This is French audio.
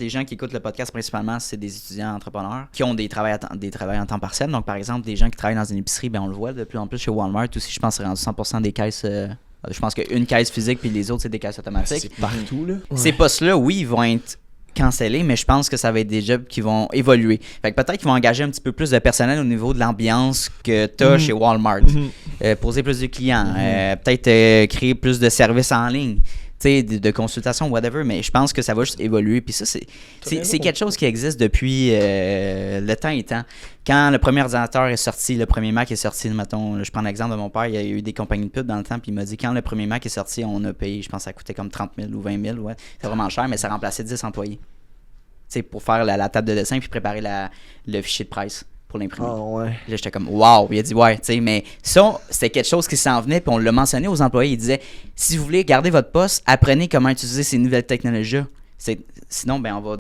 Les gens qui écoutent le podcast principalement, c'est des étudiants entrepreneurs qui ont des travails en temps partiel. Donc, par exemple, des gens qui travaillent dans une épicerie, ben on le voit de plus en plus chez Walmart aussi. Je pense que c'est rendu 100% des caisses. Je pense qu'une caisse physique puis les autres, c'est des caisses automatiques. C'est partout, là. Ces postes-là, oui, ils vont être cancellés, mais je pense que ça va être des jobs qui vont évoluer. Fait que peut-être qu'ils vont engager un petit peu plus de personnel au niveau de l'ambiance que tu as chez Walmart. Poser plus de clients. Peut-être créer plus de services en ligne. De consultation, whatever, mais je pense que ça va juste évoluer. Puis ça, c'est quelque chose qui existe depuis le temps étant. Quand le premier ordinateur est sorti, le premier Mac est sorti, mettons, je prends l'exemple de mon père, il y a eu des compagnies de pub dans le temps, puis il m'a dit quand le premier Mac est sorti, on a payé, je pense que ça coûtait comme 30 000 ou 20 000, ouais. C'est vraiment cher, mais ça remplaçait 10 employés. Pour faire la table de dessin puis préparer le fichier de presse pour l'imprimer. Ah ouais. Là, j'étais comme, wow, il a dit, ouais, tu sais, mais ça, c'était quelque chose qui s'en venait, puis on l'a mentionné aux employés. Il disait, si vous voulez garder votre poste, apprenez comment utiliser ces nouvelles technologies. Sinon, ben, on va